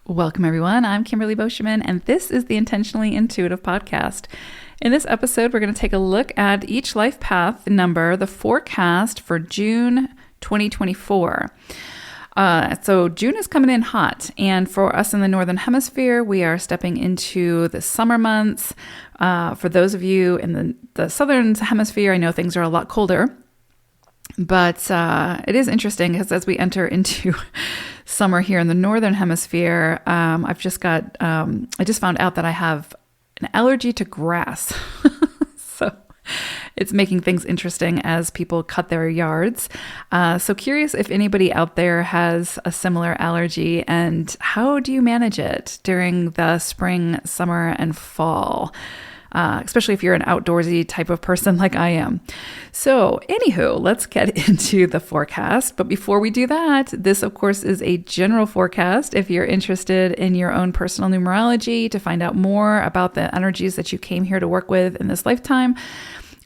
Welcome, everyone. I'm Kimberly Boschman, and this is the Intentionally Intuitive podcast. In this episode, we're going to take a look at each life path number, the forecast for June 2024. So June is coming in hot, and for us in the Northern Hemisphere, we are stepping into the summer months. For those of you in the Southern Hemisphere, I know things are a lot colder. But it is interesting because as we enter into summer here in the Northern Hemisphere, I just found out that I have an allergy to grass. So it's making things interesting as people cut their yards. So curious if anybody out there has a similar allergy and how do you manage it during the spring, summer, and fall? Especially if you're an outdoorsy type of person like I am. So anywho, let's get into the forecast. But before we do that, this of course is a general forecast. If you're interested in your own personal numerology to find out more about the energies that you came here to work with in this lifetime,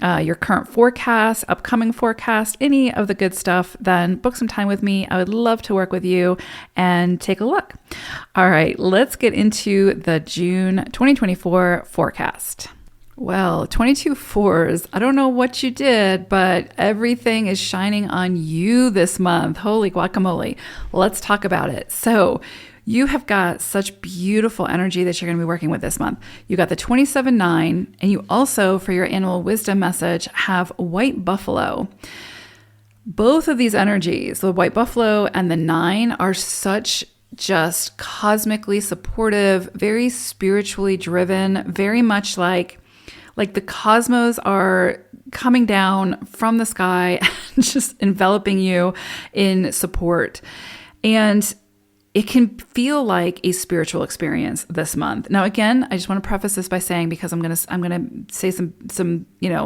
your current forecast, upcoming forecast, any of the good stuff, then book some time with me. I would love to work with you and take a look. All right, let's get into the June 2024 forecast. Well, 22 fours, I don't know what you did, but everything is shining on you this month. Holy guacamole. Let's talk about it. So you have got such beautiful energy that you're going to be working with this month. You got the 27-9, and you also, for your annual wisdom message, have white buffalo. Both of these energies, the white buffalo and the 9, are such just cosmically supportive, very spiritually driven, very much like the cosmos are coming down from the sky and just enveloping you in support. And it can feel like a spiritual experience this month. Now, again, I just want to preface this by saying, because I'm gonna say some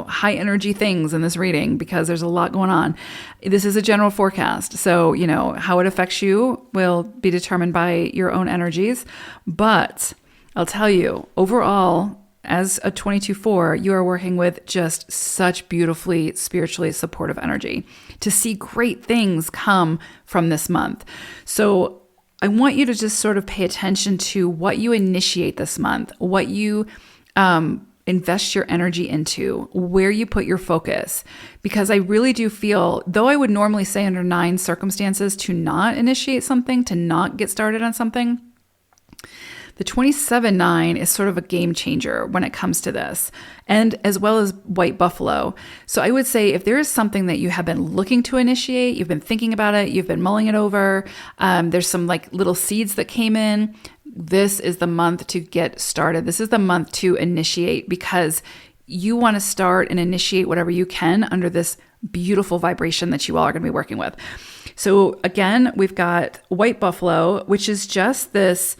high energy things in this reading because there's a lot going on. This is a general forecast, so how it affects you will be determined by your own energies. But I'll tell you, overall, as a 22-4, you are working with just such beautifully spiritually supportive energy to see great things come from this month. So I want you to just sort of pay attention to what you initiate this month, what you invest your energy into, where you put your focus. Because I really do feel, though I would normally say under 9 circumstances to not initiate something, to not get started on something, the 27-9 is sort of a game changer when it comes to this, and as well as white buffalo. So I would say if there is something that you have been looking to initiate, you've been thinking about it, you've been mulling it over, there's some like little seeds that came in, this is the month to get started. This is the month to initiate because you want to start and initiate whatever you can under this beautiful vibration that you all are going to be working with. So again, we've got white buffalo, which is just this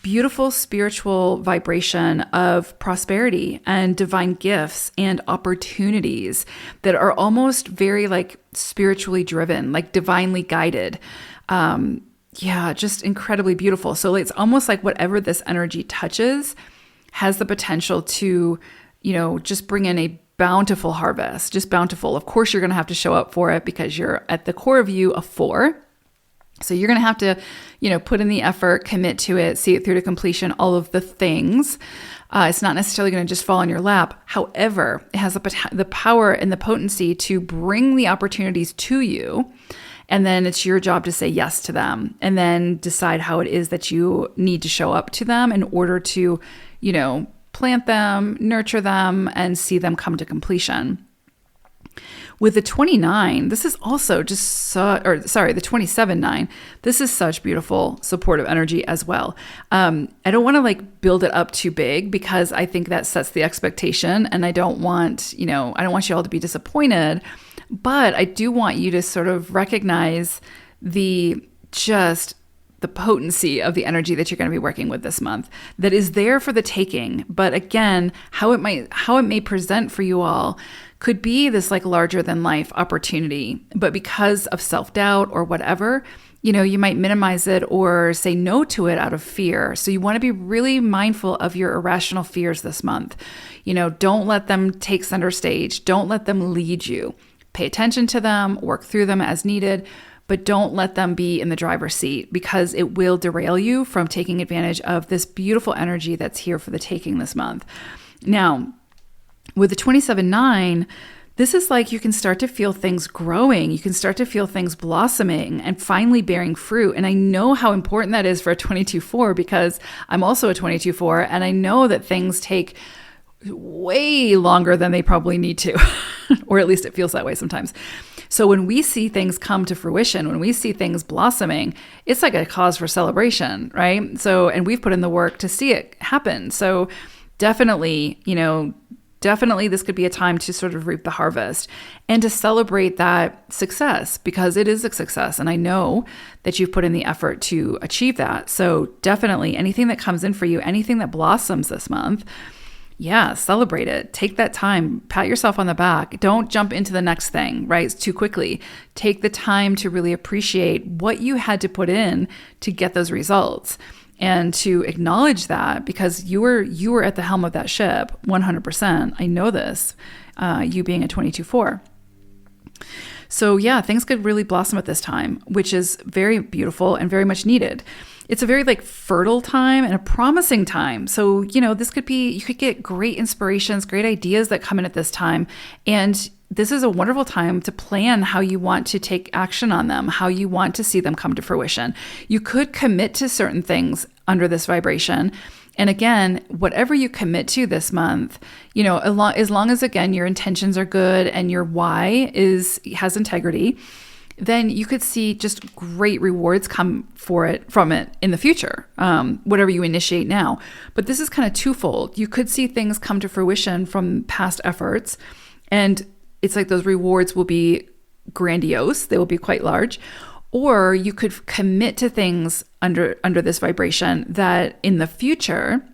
beautiful spiritual vibration of prosperity and divine gifts and opportunities that are almost very like spiritually driven, like divinely guided. Just incredibly beautiful. So it's almost like whatever this energy touches has the potential to, just bring in a bountiful harvest, just bountiful. Of course, you're going to have to show up for it because you're at the core of you a 4. So you're going to have to, put in the effort, commit to it, see it through to completion, all of the things. It's not necessarily going to just fall in your lap. However, it has the power and the potency to bring the opportunities to you. And then it's your job to say yes to them and then decide how it is that you need to show up to them in order to, plant them, nurture them, and see them come to completion. With the 29, this is also the 27-9, this is such beautiful supportive energy as well. I don't want to build it up too big because I think that sets the expectation, and I don't want you all to be disappointed, but I do want you to sort of recognize the potency of the energy that you're going to be working with this month that is there for the taking. But again, how it may present for you all could be this larger than life opportunity, but because of self-doubt or whatever, you might minimize it or say no to it out of fear. So you want to be really mindful of your irrational fears this month. Don't let them take center stage. Don't let them lead you. Pay attention to them, work through them as needed, but don't let them be in the driver's seat, because it will derail you from taking advantage of this beautiful energy that's here for the taking this month. Now, with the 27-9, this is like you can start to feel things growing. You can start to feel things blossoming and finally bearing fruit. And I know how important that is for a 22-4, because I'm also a 22-4, and I know that things take way longer than they probably need to, or at least it feels that way sometimes. So when we see things come to fruition, when we see things blossoming, it's like a cause for celebration, right? So, and we've put in the work to see it happen. So definitely, definitely this could be a time to sort of reap the harvest and to celebrate that success, because it is a success. And I know that you've put in the effort to achieve that. So definitely anything that comes in for you, anything that blossoms this month, yeah, celebrate it. Take that time, pat yourself on the back. Don't jump into the next thing, right? Too quickly. Take the time to really appreciate what you had to put in to get those results, and to acknowledge that, because you were at the helm of that ship 100%. I know this, you being a 22-4. So yeah, things could really blossom at this time, which is very beautiful and very much needed. It's a very fertile time and a promising time. So, this could be, you could get great inspirations, great ideas that come in at this time. And this is a wonderful time to plan how you want to take action on them, how you want to see them come to fruition. You could commit to certain things under this vibration. And again, whatever you commit to this month, as long as, again, your intentions are good and your why has integrity, then you could see just great rewards come from it in the future, whatever you initiate now. But this is kind of twofold. You could see things come to fruition from past efforts, and it's like those rewards will be grandiose. They will be quite large. Or you could commit to things under this vibration that in the future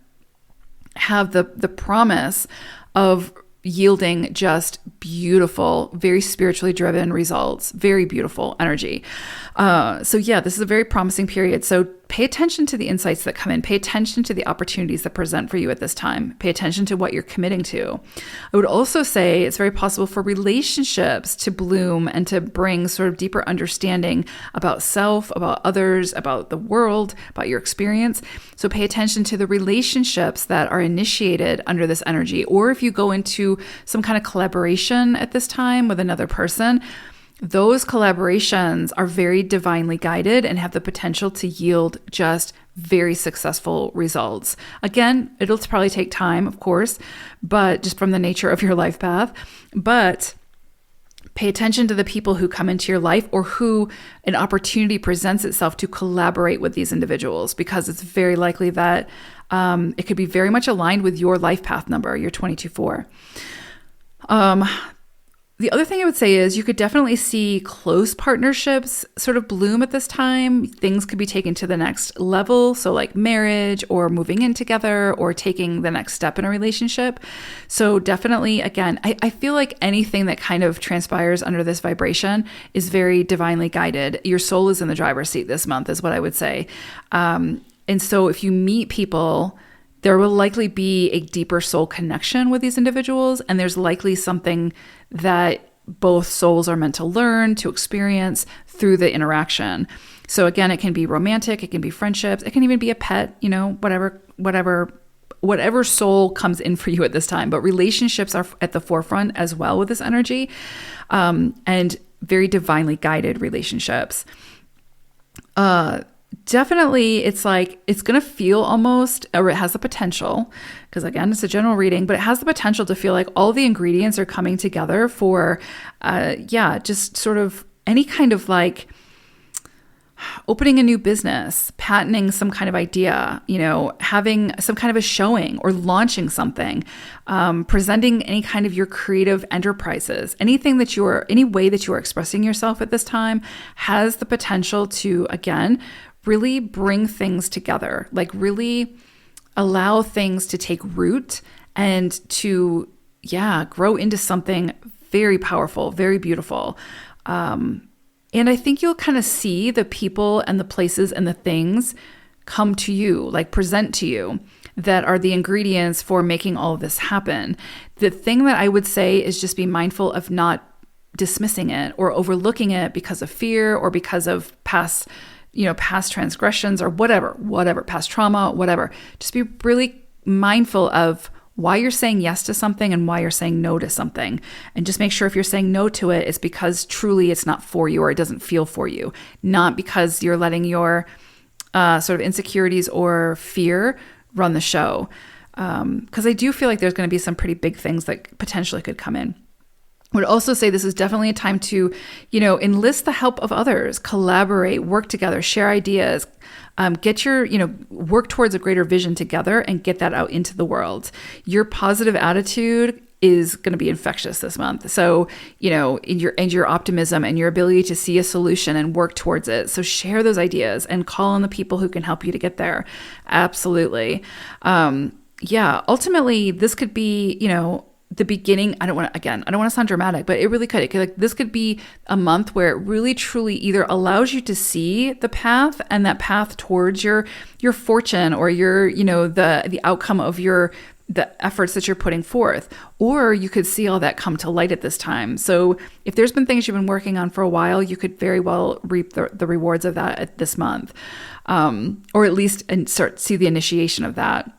have the promise of yielding just beautiful, very spiritually driven results, very beautiful energy. So yeah, this is a very promising period. So pay attention to the insights that come in. Pay attention to the opportunities that present for you at this time. Pay attention to what you're committing to. I would also say it's very possible for relationships to bloom and to bring sort of deeper understanding about self, about others, about the world, about your experience. So pay attention to the relationships that are initiated under this energy. Or if you go into some kind of collaboration at this time with another person, those collaborations are very divinely guided and have the potential to yield just very successful results. Again, it'll probably take time, of course, but just from the nature of your life path. But pay attention to the people who come into your life, or who an opportunity presents itself to collaborate with these individuals, because it's very likely that it could be very much aligned with your life path number, your 22-4. The other thing I would say is you could definitely see close partnerships sort of bloom at this time. Things could be taken to the next level. So like marriage, or moving in together, or taking the next step in a relationship. So definitely, again, I feel like anything that kind of transpires under this vibration is very divinely guided. Your soul is in the driver's seat this month, is what I would say. And so if you meet people, there will likely be a deeper soul connection with these individuals, and there's likely something that both souls are meant to learn, to experience through the interaction. So again, it can be romantic, it can be friendships, it can even be a pet, whatever soul comes in for you at this time. But relationships are at the forefront as well with this energy, and very divinely guided relationships. Definitely, it's like, it's going to feel almost, or it has the potential, because again, it's a general reading, but it has the potential to feel like all the ingredients are coming together for, just sort of any kind of opening a new business, patenting some kind of idea, having some kind of a showing or launching something, presenting any kind of your creative enterprises, any way that you are expressing yourself at this time has the potential to, again, really bring things together, really allow things to take root and to, grow into something very powerful, very beautiful. And I think you'll kind of see the people and the places and the things come to you, present to you, that are the ingredients for making all of this happen. The thing that I would say is just be mindful of not dismissing it or overlooking it because of fear or because of past transgressions or whatever, past trauma, whatever. Just be really mindful of why you're saying yes to something and why you're saying no to something. And just make sure if you're saying no to it, it's because truly it's not for you or it doesn't feel for you, not because you're letting your sort of insecurities or fear run the show. Because I do feel like there's going to be some pretty big things that potentially could come in. I would also say this is definitely a time to, enlist the help of others, collaborate, work together, share ideas, work towards a greater vision together and get that out into the world. Your positive attitude is going to be infectious this month. So, your optimism and your ability to see a solution and work towards it. So share those ideas and call on the people who can help you to get there. Absolutely. Ultimately this could be, the beginning. I don't want to sound dramatic, but it really could. This could be a month where it really truly either allows you to see the path and that path towards your fortune or your, the outcome of the efforts that you're putting forth, or you could see all that come to light at this time. So if there's been things you've been working on for a while, you could very well reap the rewards of that at this month, or at least see the initiation of that.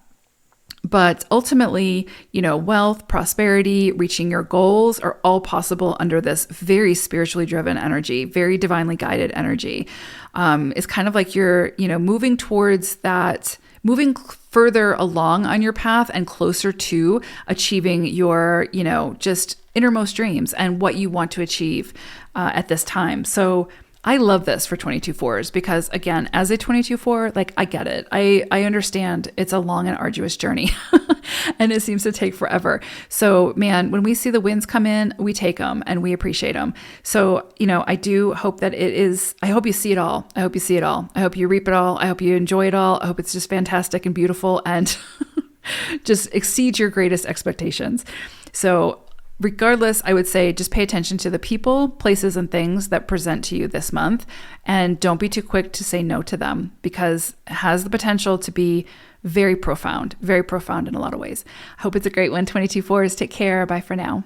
But ultimately, wealth, prosperity, reaching your goals are all possible under this very spiritually driven energy, very divinely guided energy. It's kind of like you're, moving towards that, moving further along on your path and closer to achieving your, just innermost dreams and what you want to achieve at this time. So I love this for 22-4s because, again, as a 22-4, I get it. I understand it's a long and arduous journey and it seems to take forever. So, man, when we see the wins come in, we take them and we appreciate them. So, I do hope that I hope you see it all. I hope you see it all. I hope you reap it all. I hope you enjoy it all. I hope it's just fantastic and beautiful and just exceeds your greatest expectations. So, regardless, I would say just pay attention to the people, places, and things that present to you this month, and don't be too quick to say no to them because it has the potential to be very profound in a lot of ways. I hope it's a great one. 22-4s. Take care. Bye for now.